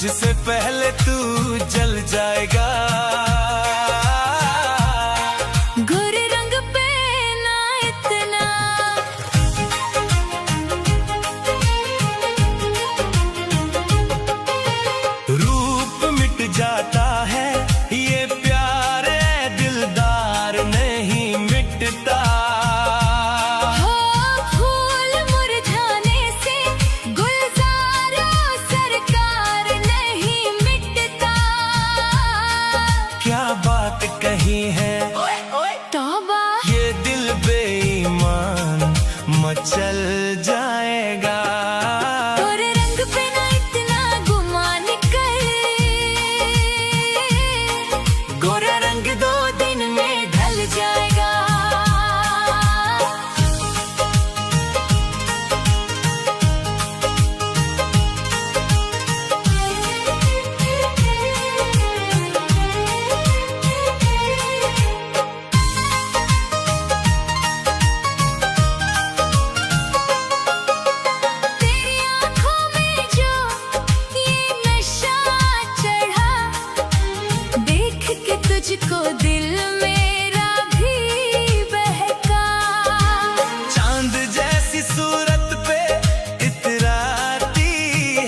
मुझसे पहले तू जल जाएगा। गोरे रंग पे ना इतना, रूप मिट जाता है ये प्यार दिलदार नहीं मिटता। हो फूल मुरझाने से गुलजारों सरकार नहीं मिटता। क्या बात कही है तौबा, ये दिल बेईमान मचल जाएगा। गोरे रंग पे ना इतना गुमान कर, गोरा रंग 2 दिन में ढल जाएगा। तेरी आँखों में जो ये नशा चढ़ा, देख के तुझको दिल मेरा भी बहका। चांद जैसी सूरत पे इतराती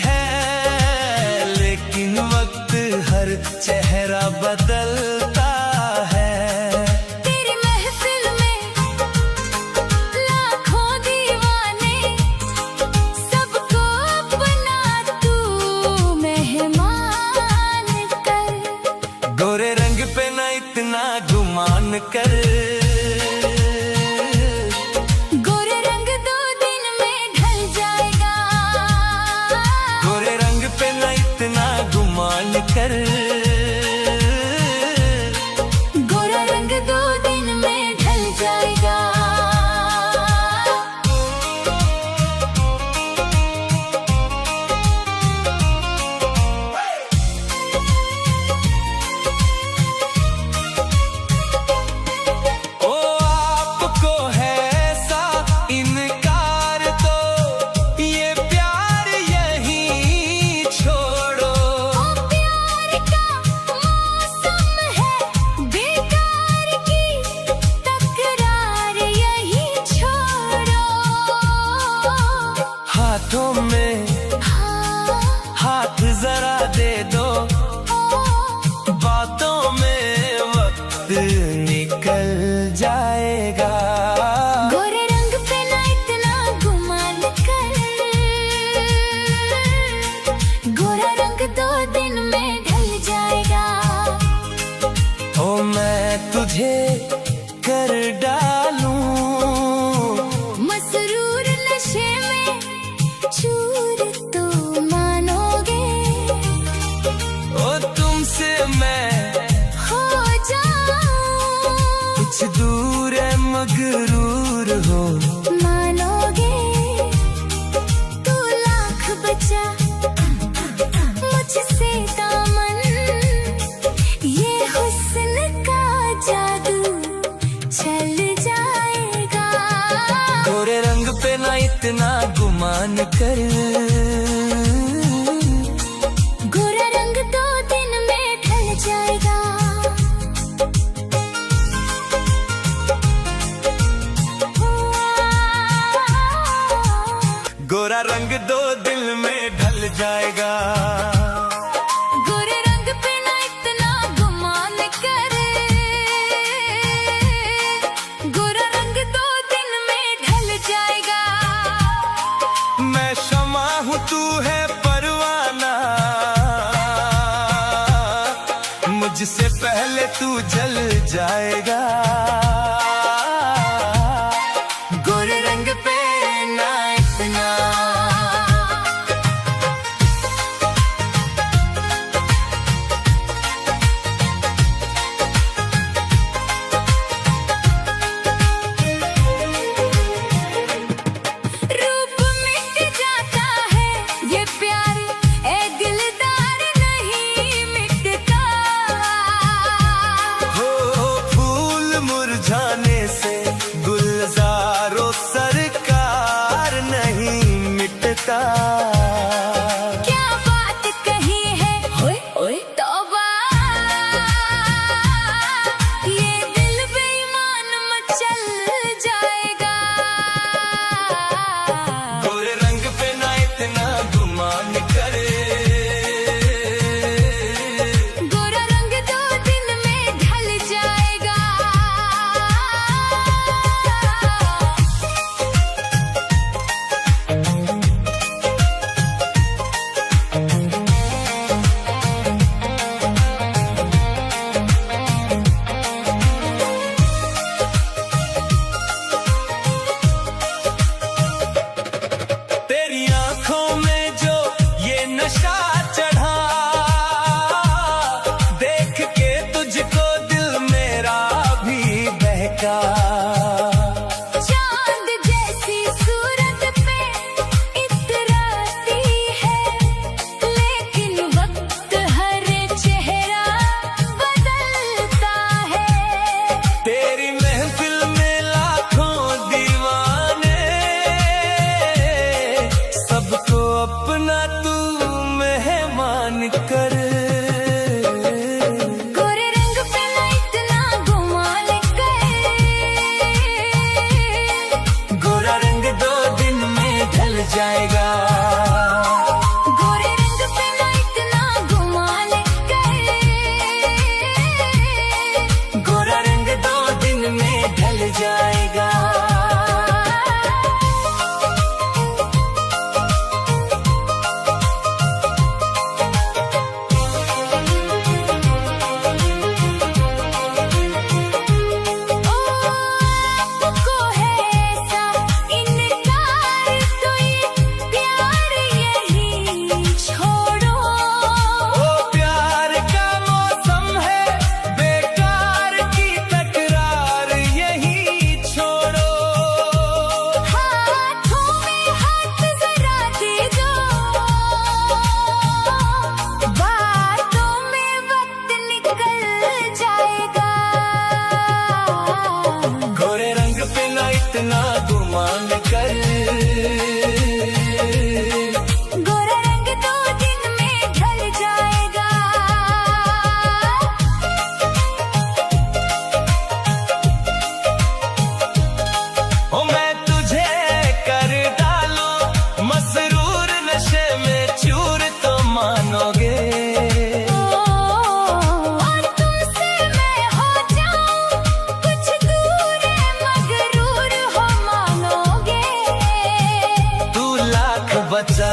है, लेकिन वक्त हर चेहरा बदलता है। तेरी महफिल में लाखों दीवाने, सबको अपना तू मेहमान कर। गोरे रंग पे ना इतना गुमान कर, गोरे रंग 2 दिन में ढल जाएगा। गोरे रंग पे ना इतना गुमान कर, गोरा रंग 2 दिन में ढल जाएगा। ओ आपको है ऐसा इनकार तो ये प्यार यहीं छोड़ो। ओ प्यार का मौसम है, बेकार की तकरार यही छोड़ो। हाथों में हाँ, हाथ जरा दे दो, ओ, बातों में वक्त निकल जाएगा। गोरे रंग पे ना इतना गुमान कर, गोरा रंग 2 दिन में ढल जाएगा। ओ मैं तुझे कर डालूं, मसरूर नशे में चूर तो मानोगे, ओ तुमसे मैं हो जाऊं कुछ दूर है मगरूर हो। मानोगे। तू लाख बचा मुझसे दामन, ये हुस्न का जादू चल जाएगा। गोरे रंग पे ना इतना गुमान कर, गोरा रंग 2 दिन में ढल जाएगा। गोरा रंग 2 दिन में ढल जाएगा। गोरे रंग पे ना इतना गुमान कर, गोरा रंग 2 दिन में ढल जाएगा। मैं शमा हूँ तू है परवाना, मुझसे पहले तू जल जाएगा। गोरे रंग पे ना इतना, रूप मिट जाता है ये प्यार ए दिलदार नहीं मिटता। हो फूल मुरझाने से गुलजारों सरकार नहीं मिटता। क्या बात कही है अपना तू मेहमान कर। गोरे रंग पे ना इतना गुमान कर, गोरा रंग 2 दिन में ढल जाएगा। गोरे रंग पे ना इतना गुमान कर, गोरा रंग 2 दिन में ढल जाएगा। इतना गुमान कर, गोरा रंग 2 दिन में ढल जाएगा। ओ मैं तुझे कर डालूं मसरूर, नशे में चूर तो मानोगे। बचा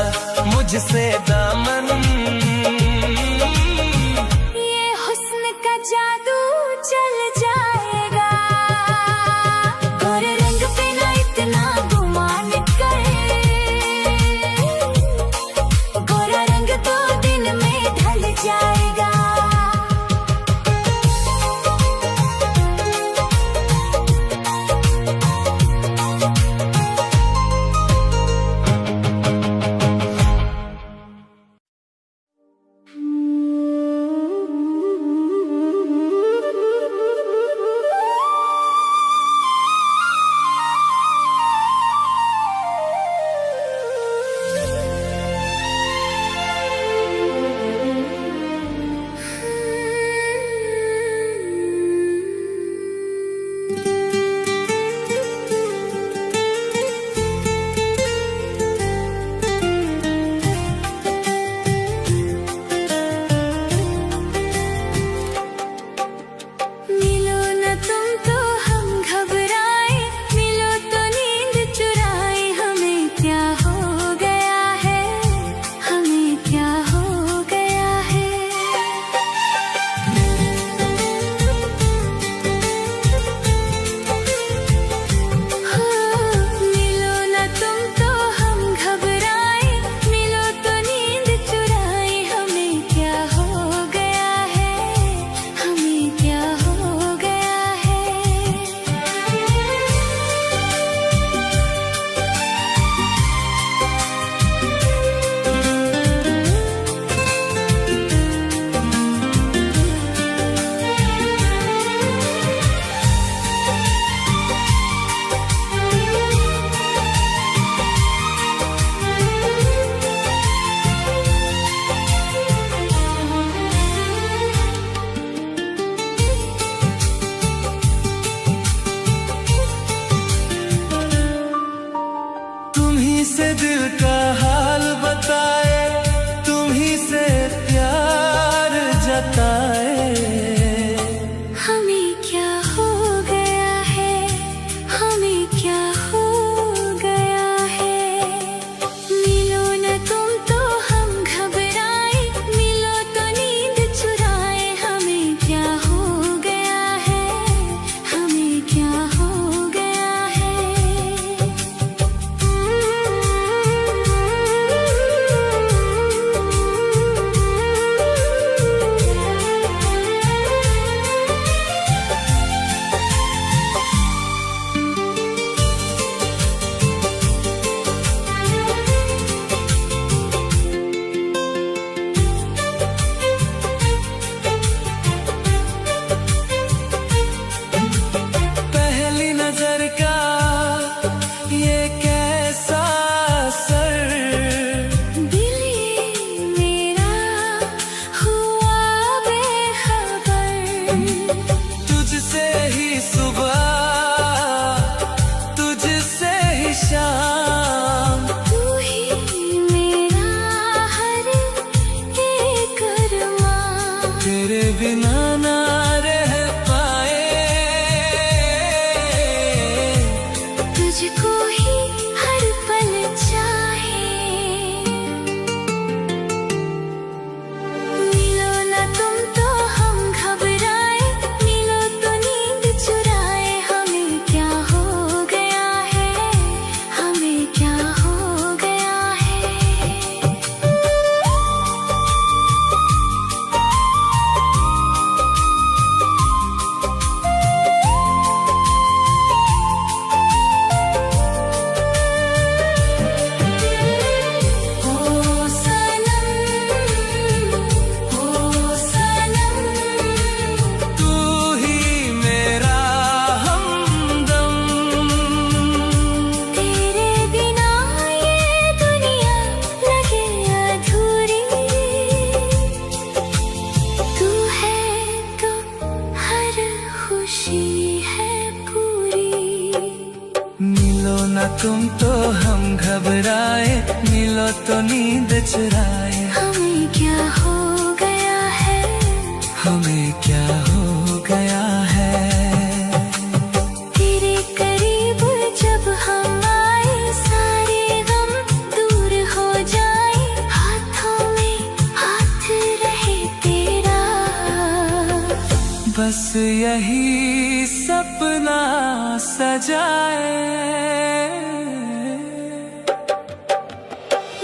मुझसे दामन, तो नींद चुराए। हमें क्या हो गया है, हमें क्या हो गया है। तेरे करीब जब हम आए सारे गम दूर हो जाए। हाथों में हाथ रहे तेरा, बस यही सपना सजाए।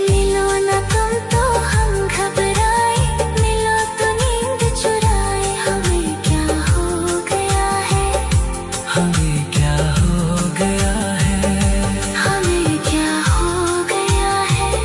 मिलो ना तुम तो हम घबराए, मिलो तो नींद चुराए। हमें क्या हो गया है, हमें क्या हो गया है। हमें क्या हो गया है।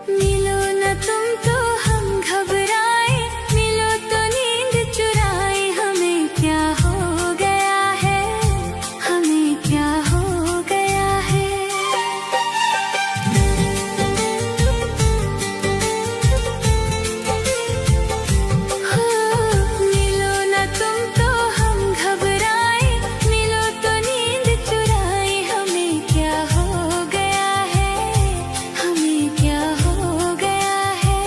मिलो ना तुम तो हम घबराए, मिलो तो नींद चुराए। हमें क्या हो गया है, हमें क्या हो गया है। मिलो ना तुम तो हम घबराए, मिलो तो नींद चुराए। हमें क्या हो गया है, हमें क्या हो गया है।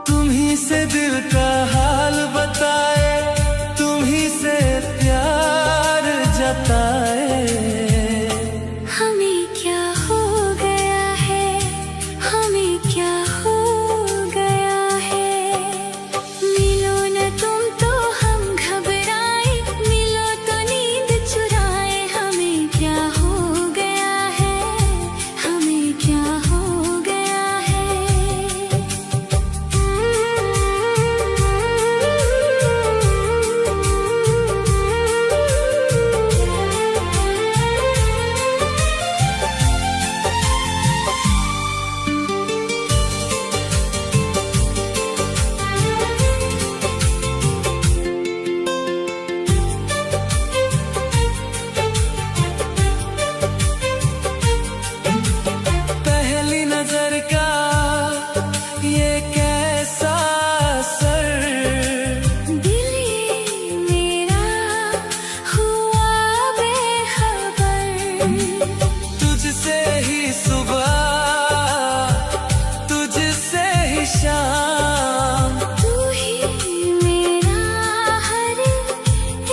तुम्ही से दिल का हाल बताए, तुम्ही से प्यार जताए। हमें क्या हो गया है, हमें क्या हो गया है। मिलो न तुम तो हम घबराए, मिलो तो नींद चुराए। हमें क्या हो गया है, हमें क्या हो गया है। पहली नजर का ये कैसा असर, दिल ये मेरा हुआ बेखबर। तुझसे ही सुबह, तुझसे ही शाम। तू ही मेरा हर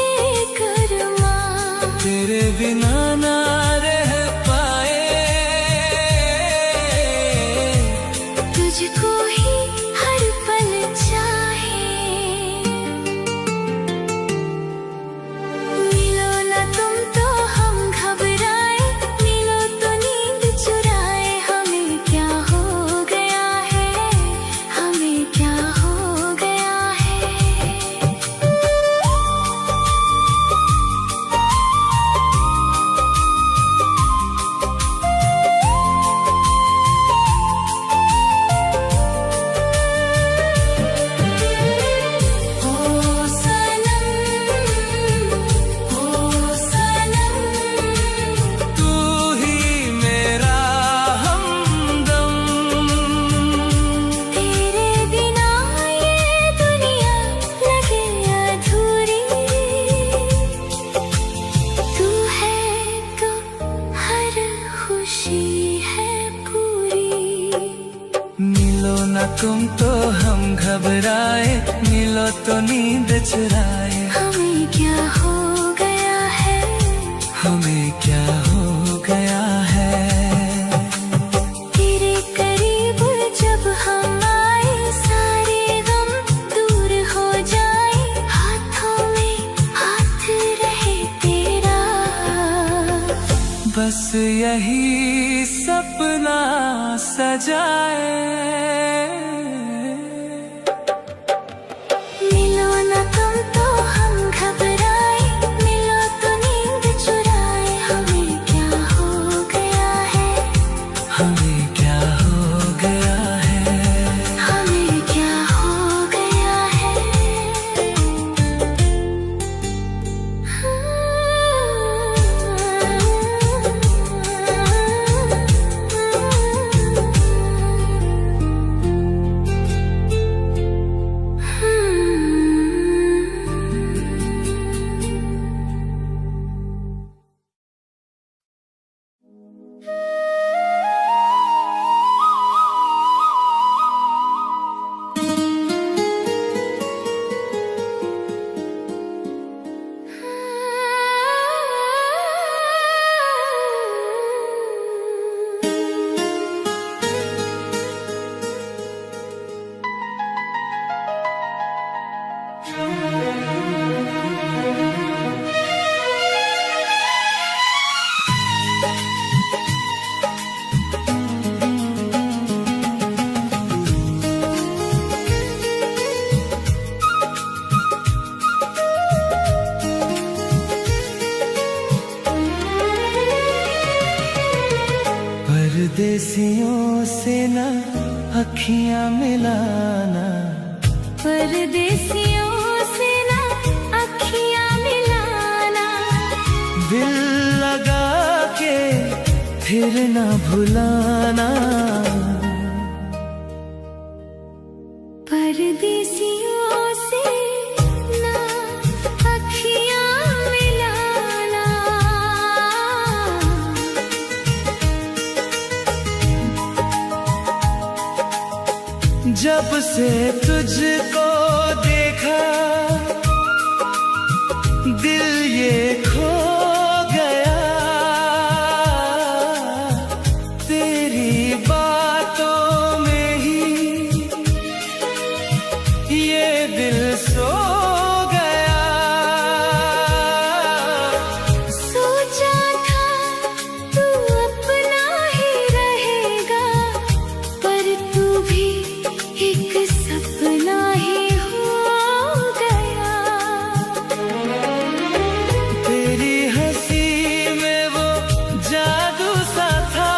एक अरमान। तेरे बिना ना रह पाए, तुझको ही हर पल चाहे। मिलो ना तुम तो हम घबराए, मिलो तो नींद चुराए। तुम तो हम घबराए, मिलो तो नींद चुराए। हमें क्या हो गया है, हमें क्या हो गया है। तेरे करीब जब हम आए, सारे गम दूर हो जाए। हाथों में हाथ रहे तेरा, बस यही सपना सजाए। मिलो ना तुम तो हम घबराए, मिलो तो नींद चुराए। हमें क्या हो गया है, हमें क्या हो गया है। हमें क्या हो गया है। परदेसियों से ना अखियां मिलाना, परदेसियों से ना अखियां मिलाना। दिल लगा के फिर ना भुलाना। परदेसियों से ना अखियां मिलाना। जब से तुझको देखा दिल ये खो गया, तेरी बातों में ही ये दिल सो गया। सोचा था तू अपना ही रहेगा, पर तू भी एक सपना ही हो गया। तेरी हंसी में वो जादू सा था,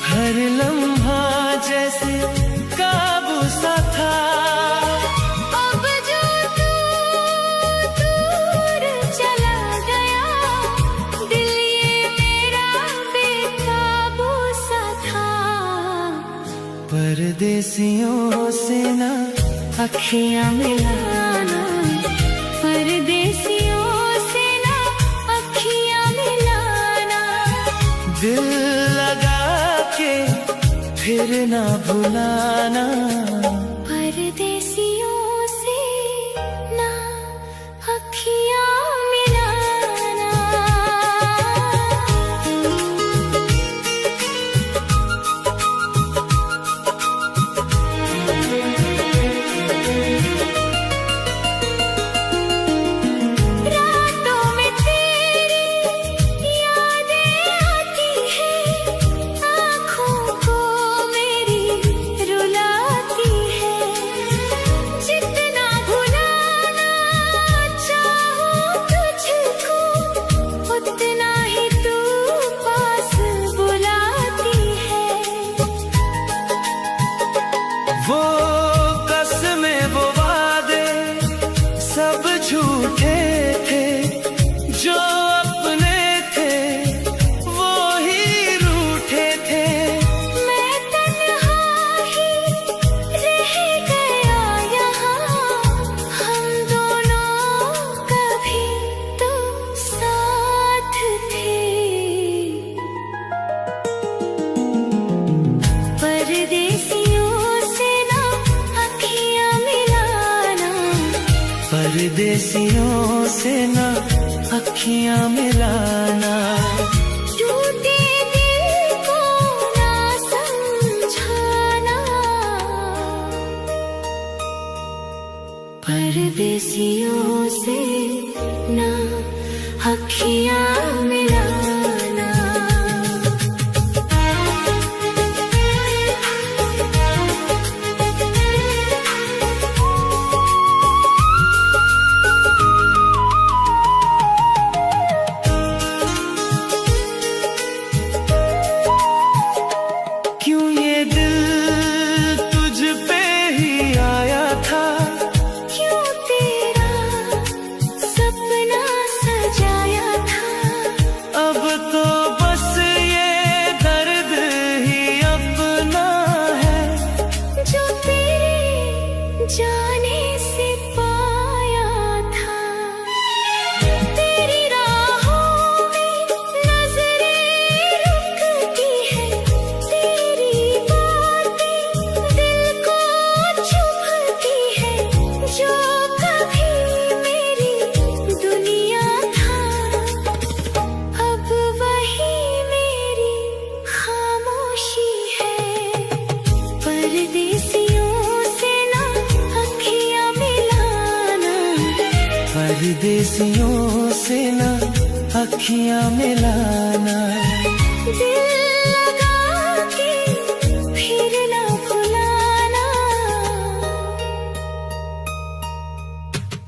हर लम्हा जैसे काबू सा था। अब जो तू दूर चला गया, दिल ये मेरा बेकाबू सा था। परदेसियों से ना अखियां मिलाना, परदेसियों से ना अखियां मिलाना। दिल लगा के फिर ना भुलाना। परदेसियों से ना अखियां मिलाना। रातों में तेरी यादें आती हैं, आँखों को मेरी रुलाती है। परदेसियों से ना अखियां मिलाना, टूटे दिल को ना समझाना, परदेसियों से ना अखियां मिलाना। क्यों ये दिल तुझ पे ही आया था, क्यों तेरा सपना सजाया था, अब तो बस ये दर्द ही अपना है, जो तेरे जाने से पाया था। तेरी राहों में नजरें रुकती है, तेरी बातें दिल को चुभती है, जो कभी मेरी दुनिया था, अब वही मेरी खामोशी है। परदेसियों से ना अखियां मिलाना, परदेसियों से ना अखियां मिलाना, दिल लगा के फिर ना भुलाना,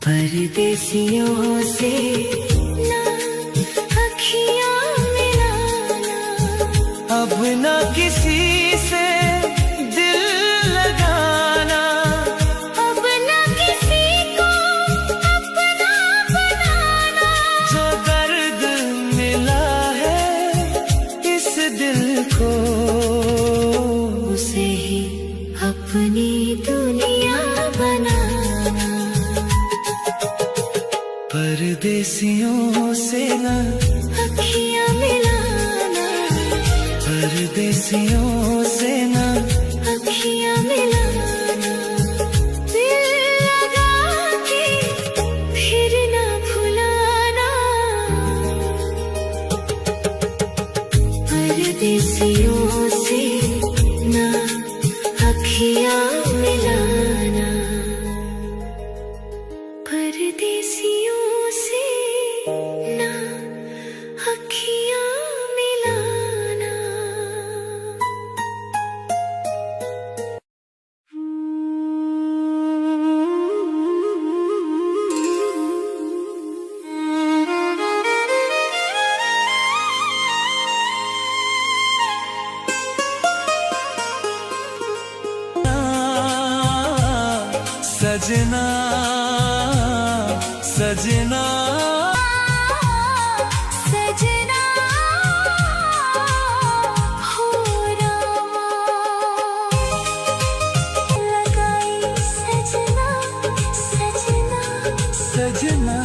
परदेसियों से ना अखियां मिलाना, अब ना किसी से दिल लगाना, अब ना किसी को अपना बनाना, जो दर्द मिला है इस दिल को, उसे ही अपनी दुनिया बनाना, परदेसियों से ना अखियां मिलाना, परदेसियों से ना अखियां मिलाना, दिल लगा के फिर ना भुलाना, परदेसियों से ना अखियां मिलाना, परदेसियों से ना अखियां मिलाना। सजना सजना सजना हो रामा, लगाई सजना सजना सजना